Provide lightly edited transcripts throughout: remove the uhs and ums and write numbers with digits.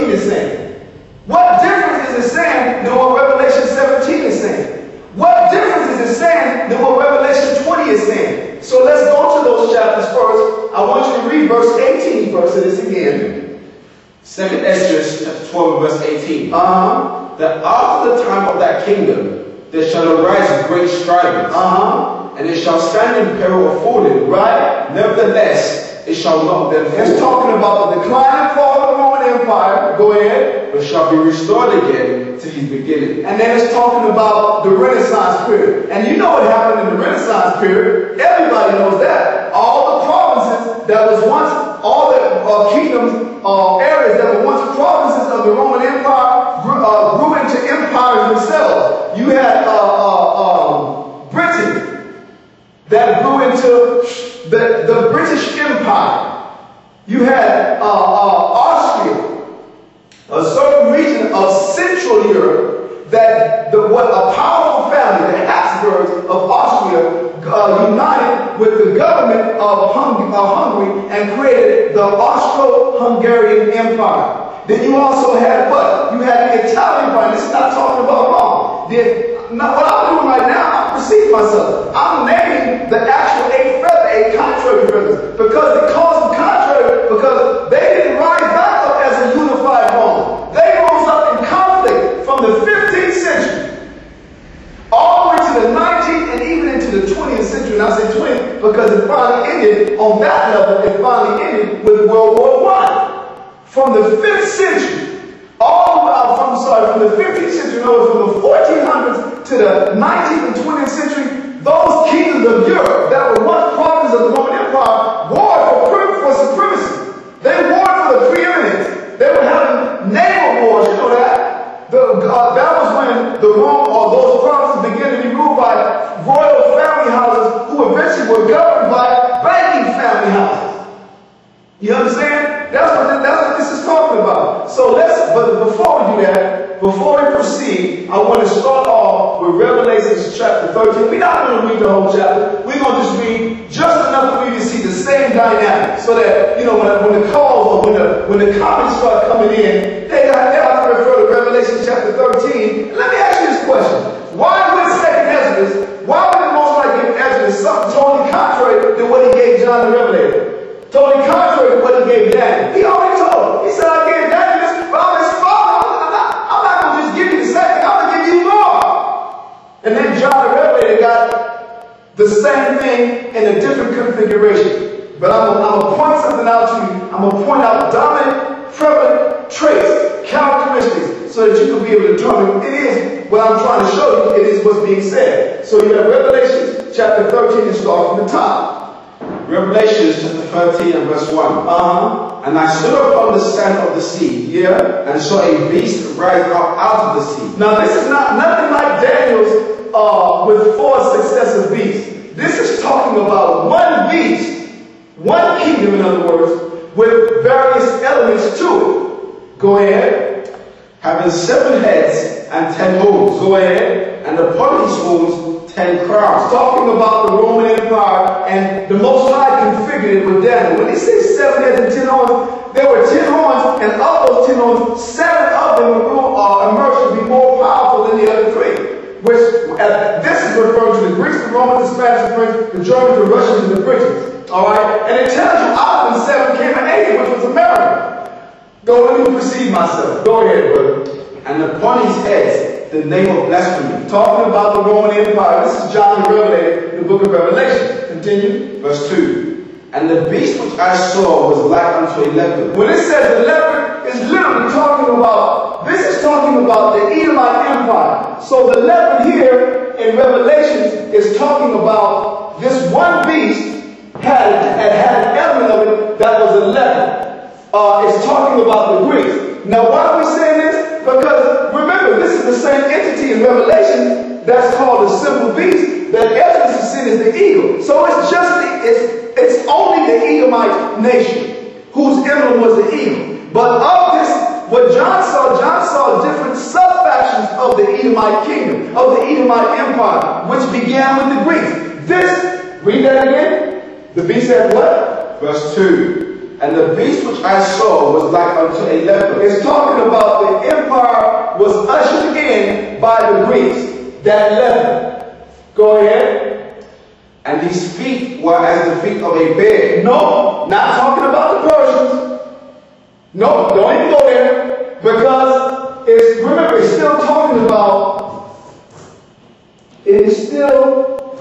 is saying? What difference is it saying than what Revelation 17 is saying? What difference is it saying than what Revelation 20 is saying? So let's go to those chapters first. I want you to read verse 18 first of this again. 2nd Esdras chapter 12 verse 18. That after the time of that kingdom there shall arise great strivings, and it shall stand in peril of falling. Right? Nevertheless, it shall not then fall. It's talking about the decline and fall of the Roman Empire. Go ahead. But shall be restored again to his beginning. And then it's talking about the Renaissance period. And you know what happened in the Renaissance period. Everybody knows that. All the provinces that was once, all the kingdoms, areas that were once provinces of the Roman Empire grew into empires themselves. You had Britain that grew into the British Empire. You had Austria, a certain region of Central Europe, that a powerful family, the Habsburgs of Austria, united with the government of Hungary and created the Austro-Hungarian Empire. Then you also had what? You had the Italian Empire. This is not talking about Rome. What I'm doing right now, I perceive myself. I'm naming the actual eight contrary feathers, because it calls them contrary because they didn't rise back up as a unified Rome. They rose up in conflict from the 15th century all the way to the 19th and even into the 20th century. And I say 20 because it finally ended on that level. It finally ended with World War I. From the 5th century, from the 15th century, from the 1400s to the 19th and 20th century, those kingdoms of Europe that were once provinces of the Roman Empire warred for supremacy. They warred for the preeminence. They were having naval wars, you know that? That was when the Rome or those provinces began to be ruled by royal family houses who eventually were governed by banking family houses. You understand? That's what this is talking about. So but before we do that, before we proceed, I want to start off with Revelation chapter 13. We're not going to read the whole chapter. We're going to just read just enough for you to see the same dynamic, so that, you know, when the calls or when the comments start coming in, they have to refer to Revelation chapter 13. Let me ask you this question. Why would 2nd Esdras, why would the Most High give Esdras something totally contrary to what he gave John the Revelator? Totally contrary to what he gave Daniel. He already told him. He said, I gave Daniel this, but I'm not going to just give you the same thing. I'm going to give you more. And then John the Revelator got the same thing in a different configuration. But I'm going to point something out to you. I'm going to point out dominant, prevalent traits, characteristics, so that you can be able to determine it is what I'm trying to show you. It is what's being said. So you have Revelation chapter 13 and start from the top. Revelation chapter 13 and verse 1. And I stood upon the sand of the sea, and saw a beast rise up out of the sea. Now this is nothing like Daniel's with 4 successive beasts. This is talking about one beast, one kingdom, in other words, with various elements to it. Go ahead. Having 7 heads and 10 horns. Go ahead. And upon his horns 10 crowns. Talking about the Roman Empire, and the Most High configured it with Daniel. When he says 7 heads and 10 horns, there were 10 horns, and of those 10 horns, 7 of them emerged to be more powerful than the other 3. Which, this is referring to the Greeks, the Romans, the Spanish, the French, the Germans, the Russians, and the Britons. Alright? And it tells you out of the 7 came an 8th, which was America. Let me proceed myself. Go ahead, brother. And upon his heads the name of blasphemy. Talking about the Roman Empire. This is John the Revelator in the book of Revelation. Continue. Verse 2. And the beast which I saw was like unto a leopard. When it says the leopard, it's literally talking about, this is talking about the Edomite Empire. So the leopard here in Revelation is talking about this one beast had an element of it that was a leopard. It's talking about the Greeks. Now why are we saying this? Because remember, this is the same entity in Revelation that's called the simple beast that Esdras is seen as the eagle. So it's only the Edomite nation whose emblem was the eagle. But of this, what John saw different sub-factions of the Edomite kingdom, of the Edomite empire, which began with the Greeks. Read that again. The beast said what? Verse 2. And the beast which I saw was like unto a leopard. It's talking about the empire was ushered in by the Greeks, that leopard. Go ahead. And his feet were as the feet of a bear. No, not talking about the Persians. No, don't even go there. Because remember, it's still talking about, it is still,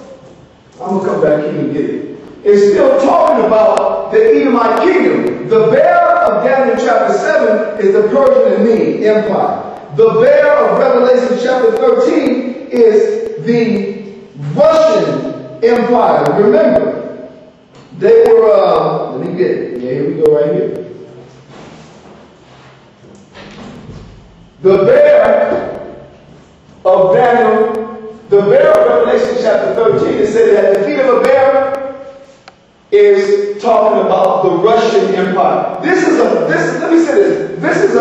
I'm going to come back here and get it. It's still talking about the Edomite kingdom. The bear of Daniel chapter 7 is the Persian and Mede Empire. The bear of Revelation chapter 13 is the Russian Empire. Remember, they were, let me get it. Yeah, here we go right here. The bear of Daniel, the bear of Revelation chapter 13, it said that the feet of a bear is talking about the Russian Empire. Let me say this. This is a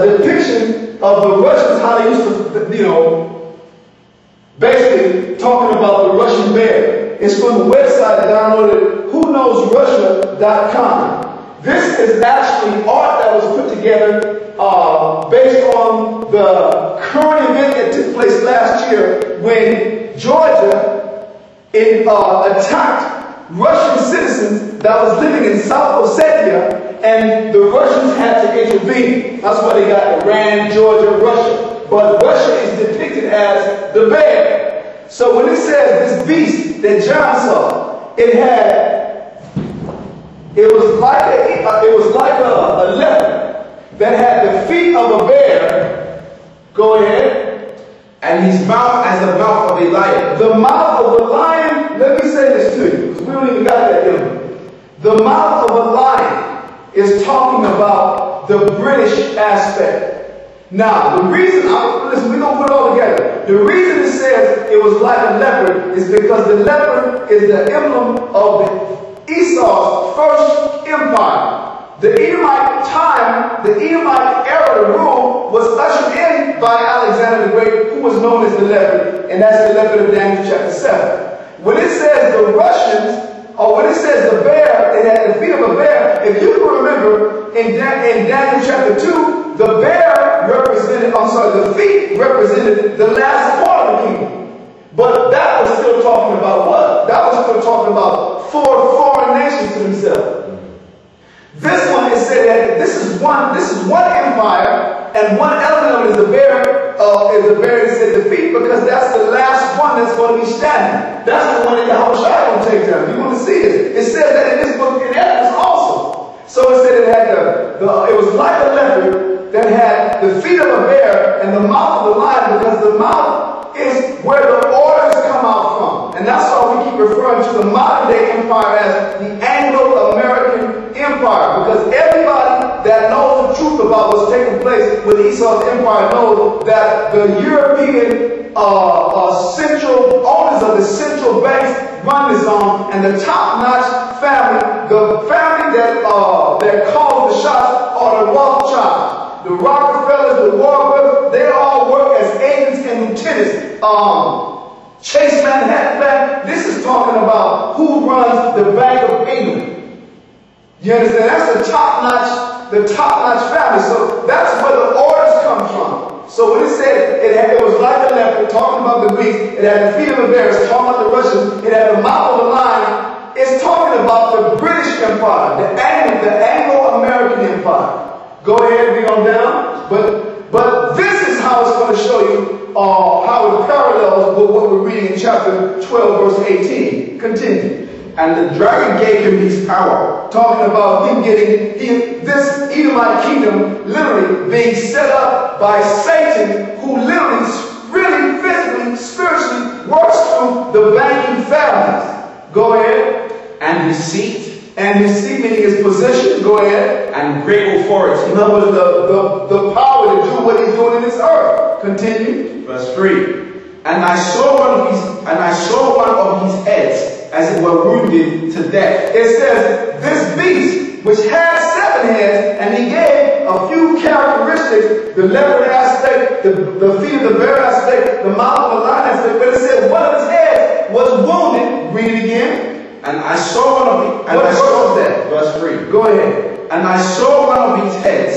depiction of the Russians, how they used to, basically talking about the Russian bear. It's from the website that I downloaded, whoknowsrussia.com. This is actually art that was put together based on the current event that took place last year when Georgia attacked Russian citizens that was living in South Ossetia, and the Russians had to intervene. That's why they got Iran, Georgia, Russia. But Russia is depicted as the bear. So when it says this beast that John saw, it was like a leopard that had the feet of a bear. Go ahead. And his mouth as the mouth of a lion. The mouth of a lion, let me say this to you, because we don't even got that in. The mouth of a lion is talking about the British aspect. Now, the reason, listen, we're going to put it all together. The reason it says it was like a leopard is because the leopard is the emblem of Esau's first empire. The Edomite time, the Edomite era of rule was ushered in by Alexander the Great, who was known as the leopard, and that's the leopard of Daniel chapter 7. When it says the Russians, or when it says the bear, it had the feet of a bear, if you can remember, in Daniel chapter 2, the bear represented, the feet represented the last part of the kingdom. But that was still talking about what? That was still talking about four foreign nations to themselves. This one, it said that this is one empire, and one element of it is the bear, that said the feet, because that's the last one that's going to be standing. That's the one that Yahweh Shai will take down. You're going to see it. It says that in this book in Esdras also. So it said it had it was like a leopard that had the feet of a bear and the mouth of a lion, because the mouth is where the orders come out from. And that's why we keep referring to the modern day empire as the Anglo-American Empire, because everybody that knows the truth about what's taking place with Esau's empire knows that the European central owners of the central banks run this on, and the top-notch family, the family that calls the shots, are the Rothschilds, the Rockefellers, the Warburgs. They all work as agents and lieutenants. Chase Manhattan Bank. This is talking about who runs the Bank of England. You understand? That's the top-notch family. So that's where the orders come from. So when it said it was like a leopard, talking about the Greeks, it had the feet of a bear, it's talking about the Russians, it had the mouth of a lion, it's talking about the British Empire, the Anglo-American Empire. Go ahead, read on down. But this is how it's going to show you how it parallels with what we're reading in chapter 12, verse 18. Continue. And the dragon gave him his power. Talking about him getting this Edomite kingdom literally being set up by Satan, who literally, really, physically, spiritually works through the banking families. Go ahead. And his seat. And his seat, meaning his position. Go ahead. And great authority. In other words, the power to do what he's doing in this earth. Continue. Verse 3. And I saw one of his heads, as it were wounded to death. It says, this beast, which had 7 heads, and he gave a few characteristics, the leopard aspect, the feet of the bear aspect, the mouth of the lion aspect, but it says one of his heads was wounded. Read it again. And I saw one of the... What verse was that? Verse 3. Go ahead. And I saw one of his heads